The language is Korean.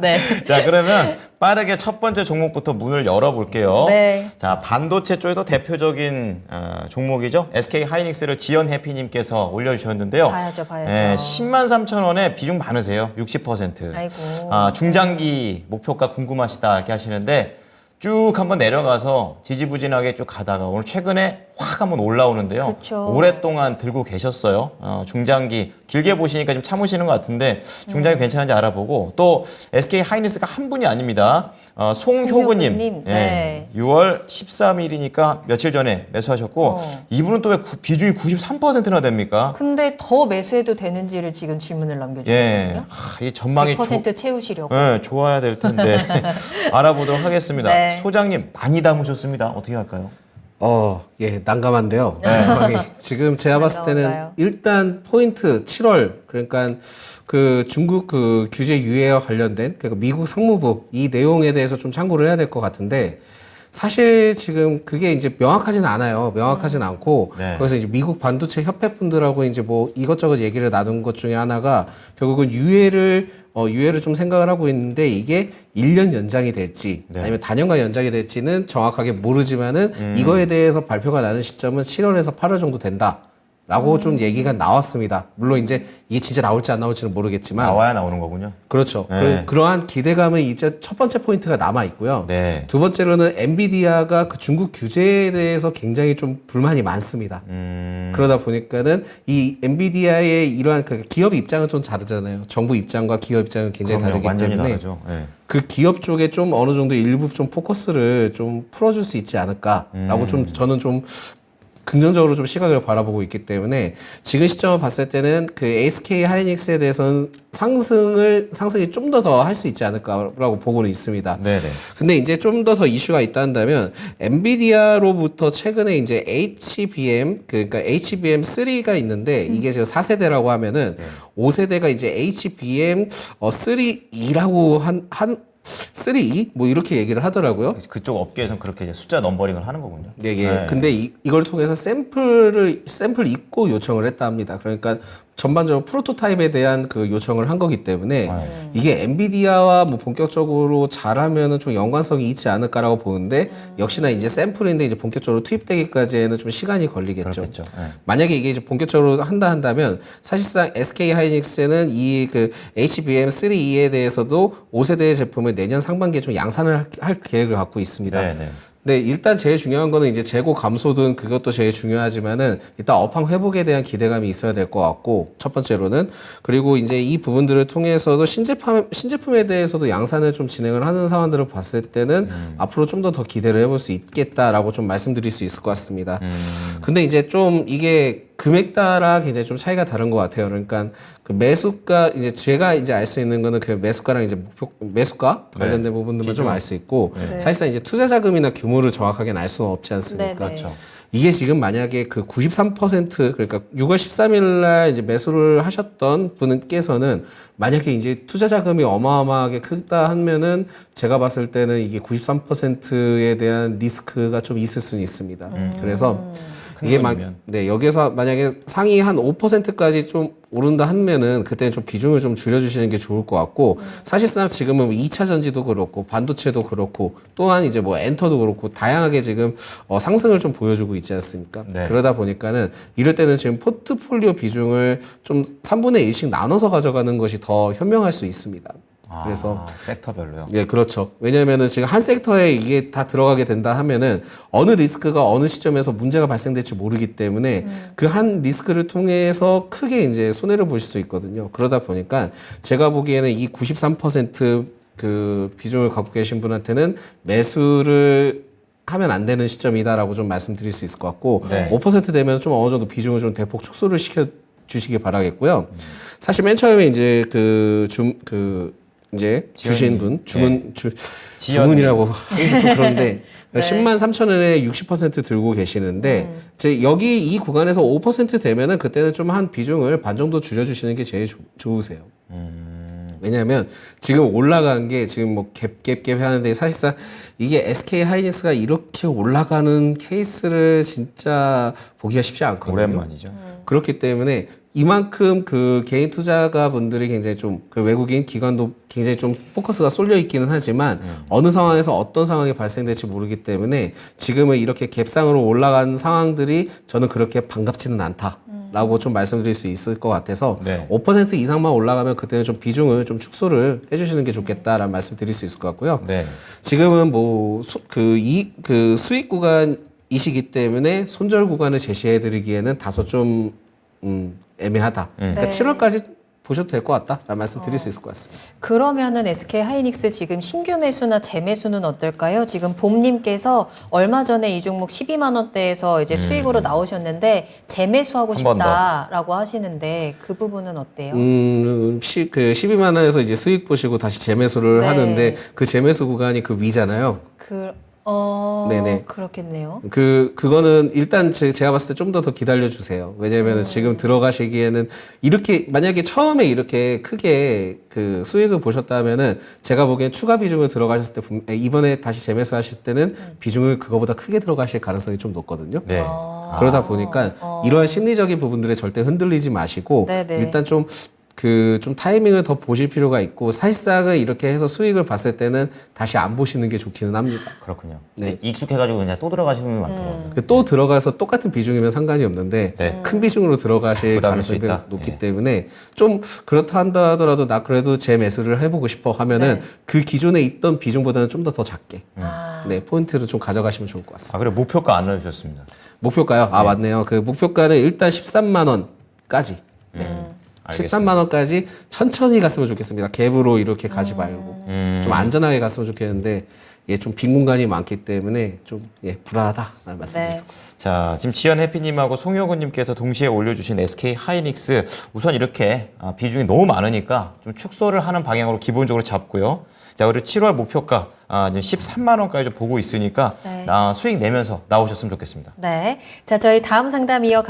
네. 자, 그러면 빠르게 첫 번째 종목부터 문을 열어볼게요. 네. 자, 반도체 쪽에도 대표적인 종목이죠. SK 하이닉스를 지연 해피님께서 올려주셨는데요. 봐야죠. 10만 3천 원에 비중 많으세요. 60%. 아이고. 중장기 목표가 궁금하시다 이렇게 하시는데 쭉 한번 내려가서 지지부진하게 쭉 가다가 오늘 최근에 확 한번 올라오는데요. 그쵸. 오랫동안 들고 계셨어요. 중장기 길게 보시니까 좀 참으시는 것 같은데 중장기 괜찮은지 알아보고 또 SK 하이닉스가 한 분이 아닙니다. 송효근님. 네. 6월 13일이니까 며칠 전에 매수하셨고 이분은 또 왜 비중이 93%나 됩니까? 근데 더 매수해도 되는지를 지금 질문을 남겨주셨거든요. 이 전망이 100% 채우시려고. 좋아야 될 텐데 알아보도록 하겠습니다. 네. 소장님 많이 담으셨습니다. 어떻게 할까요? 예, 난감한데요. 상황이. 지금 제가 봤을 때는 난감한가요? 일단 포인트 7월, 그러니까 그 중국 그 규제 유예와 관련된 그러니까 미국 상무부 이 내용에 대해서 좀 참고를 해야 될 것 같은데 사실 지금 그게 이제 명확하진 않아요. 명확하진 않고 네. 그래서 이제 미국 반도체 협회 분들하고 이제 뭐 이것저것 얘기를 나눈 것 중에 하나가 결국은 유예를 좀 생각을 하고 있는데 이게 1년 연장이 될지 아니면 단연간 연장이 될지는 정확하게 모르지만은 이거에 대해서 발표가 나는 시점은 7월에서 8월 정도 된다. 라고 좀 얘기가 나왔습니다. 물론 이제 이게 진짜 나올지 안 나올지는 모르겠지만. 나와야 나오는 거군요. 그렇죠. 네. 그러한 기대감은 이제 첫 번째 포인트가 남아 있고요. 네. 두 번째로는 엔비디아가 그 중국 규제에 대해서 굉장히 좀 불만이 많습니다. 그러다 보니까는 이 엔비디아의 이러한 그 기업 입장은 좀 다르잖아요. 정부 입장과 기업 입장은 굉장히 그럼요. 다르기 완전히 때문에 다르죠. 네. 그 기업 쪽에 좀 어느 정도 일부 좀 포커스를 좀 풀어줄 수 있지 않을까라고 좀 저는 좀 긍정적으로 좀 시각을 바라보고 있기 때문에 지금 시점을 봤을 때는 그 SK 하이닉스에 대해서는 상승이 좀 더 할 수 있지 않을까라고 보고는 있습니다. 네네. 근데 이제 좀 더 이슈가 있다 한다면 엔비디아로부터 최근에 이제 HBM 그러니까 HBM3가 있는데 이게 지금 4세대라고 하면은 5세대가 이제 HBM 3E라고 한 3E 뭐 이렇게 얘기를 하더라고요. 그쪽 업계에서는 그렇게 이제 숫자 넘버링을 하는 거군요. 예, 예. 근데 이걸 통해서 샘플 입고 요청을 했다 합니다. 그러니까 전반적으로 프로토타입에 대한 그 요청을 한 거기 때문에 이게 엔비디아와 뭐 본격적으로 잘하면은 좀 연관성이 있지 않을까라고 보는데 역시나 이제 샘플인데 이제 본격적으로 투입되기까지는 좀 시간이 걸리겠죠. 그렇겠죠. 네. 만약에 이게 이제 본격적으로 한다면 사실상 SK 하이닉스는 이 그 HBM3E에 대해서도 5세대 제품을 내년 상반기에 좀 양산을 할 계획을 갖고 있습니다. 네네. 네, 일단 제일 중요한 거는 이제 재고 감소든 그것도 제일 중요하지만은 일단 업황 회복에 대한 기대감이 있어야 될 것 같고 첫 번째로는 그리고 이제 이 부분들을 통해서도 신제품에 대해서도 양산을 좀 진행을 하는 상황들을 봤을 때는 앞으로 좀 더 기대를 해볼 수 있겠다라고 좀 말씀드릴 수 있을 것 같습니다. 근데 이제 좀 이게 금액 따라 굉장히 좀 차이가 다른 것 같아요. 그러니까 그 매수가 이제 제가 이제 알 수 있는 거는 그 매수가랑 이제 매수가 관련된 부분들만 좀 알 수 있고 사실상 이제 투자 자금이나 규모를 정확하게는 알 수는 없지 않습니까? 네, 네. 그렇죠. 이게 지금 만약에 그 93% 그러니까 6월 13일 날 이제 매수를 하셨던 분께서는 만약에 이제 투자 자금이 어마어마하게 크다 하면은 제가 봤을 때는 이게 93%에 대한 리스크가 좀 있을 수는 있습니다. 그래서 이게 여기서 만약에 상위 한 5%까지 좀 오른다 하면은 그때는 좀 비중을 좀 줄여주시는 게 좋을 것 같고 사실상 지금은 2차 전지도 그렇고 반도체도 그렇고 또한 이제 뭐 엔터도 그렇고 다양하게 지금 상승을 좀 보여주고 있지 않습니까? 네. 그러다 보니까는 이럴 때는 지금 포트폴리오 비중을 좀 3분의 1씩 나눠서 가져가는 것이 더 현명할 수 있습니다. 그래서 섹터별로요. 예, 그렇죠. 왜냐면은 지금 한 섹터에 이게 다 들어가게 된다 하면은 어느 리스크가 어느 시점에서 문제가 발생될지 모르기 때문에 그 한 리스크를 통해서 크게 이제 손해를 보실 수 있거든요. 그러다 보니까 제가 보기에는 이 93%그 비중을 갖고 계신 분한테는 매수를 하면 안 되는 시점이다라고 좀 말씀드릴 수 있을 것 같고 5% 되면 좀 어느 정도 비중을 좀 대폭 축소를 시켜 주시기 바라겠고요. 사실 맨 처음에 이제 이제 주신 분 주문이라고 하기 좀 그런데 10만 3천 원에 60% 들고 계시는데 제 여기 이 구간에서 5% 되면은 그때는 좀 한 비중을 반 정도 줄여주시는 게 제일 좋으세요. 왜냐하면 지금 올라간 게 지금 뭐 갭 하는데 사실상 이게 SK 하이닉스가 이렇게 올라가는 케이스를 진짜 보기가 쉽지 않거든요. 오랜만이죠. 그렇기 때문에 이만큼 그 개인 투자가 분들이 굉장히 좀 그 외국인 기관도 굉장히 좀 포커스가 쏠려 있기는 하지만 어느 상황에서 어떤 상황이 발생될지 모르기 때문에 지금은 이렇게 갭상으로 올라간 상황들이 저는 그렇게 반갑지는 않다라고 좀 말씀드릴 수 있을 것 같아서 네. 5% 이상만 올라가면 그때는 좀 비중을 좀 축소를 해주시는 게 좋겠다라는 말씀 드릴 수 있을 것 같고요. 네. 지금은 뭐 그 수익 구간이시기 때문에 손절 구간을 제시해드리기에는 다소 좀 애매하다. 그러니까 네. 7월까지 보셔도 될 것 같다라는 말씀 드릴 수 있을 것 같습니다. 그러면은 SK 하이닉스 지금 신규 매수나 재매수는 어떨까요? 지금 봄님께서 얼마 전에 이 종목 12만 원대에서 이제 수익으로 나오셨는데 재매수하고 한번 더. 싶다라고 하시는데 그 부분은 어때요? 그 12만 원에서 이제 수익 보시고 다시 재매수를 네. 하는데 그 재매수 구간이 그 위잖아요. 네네. 그렇겠네요. 그거는 일단 제가 봤을 때 좀 더 기다려 주세요. 왜냐면은 지금 들어가시기에는 이렇게 만약에 처음에 이렇게 크게 그 수익을 보셨다면은 제가 보기엔 추가 비중을 들어가셨을 때 이번에 다시 재매수 하실 때는 비중을 그거보다 크게 들어가실 가능성이 좀 높거든요. 네. 그러다 보니까 이러한 심리적인 부분들에 절대 흔들리지 마시고 네네. 일단 좀 타이밍을 더 보실 필요가 있고 사실상은 이렇게 해서 수익을 봤을 때는 다시 안 보시는 게 좋기는 합니다. 그렇군요. 네. 익숙해가지고 그냥 또 들어가시는 분이 많더라고요. 또 들어가서 똑같은 비중이면 상관이 없는데 네. 큰 비중으로 들어가실 부담일 수 가능성이 있다. 높기 네. 때문에 좀 그렇다 한다 하더라도 나 그래도 재매수를 해보고 싶어 하면은 네. 그 기존에 있던 비중보다는 좀 더 작게 네 포인트를 좀 가져가시면 좋을 것 같습니다. 그리고 목표가 안 알려주셨습니다. 목표가요? 아 맞네요. 그 목표가는 일단 13만 원까지. 네. 알겠습니다. 13만 원까지 천천히 갔으면 좋겠습니다. 갭으로 이렇게 가지 말고 좀 안전하게 갔으면 좋겠는데 좀 빈 공간이 많기 때문에 좀 불안하다라는 말씀드렸습니다. 자, 지금 지연 해피님하고 송효근님께서 동시에 올려주신 SK 하이닉스 우선 이렇게 비중이 너무 많으니까 좀 축소를 하는 방향으로 기본적으로 잡고요. 자, 그리고 7월 목표가 지금 13만 원까지 좀 보고 있으니까 네. 수익 내면서 나오셨으면 좋겠습니다. 네. 자, 저희 다음 상담 이어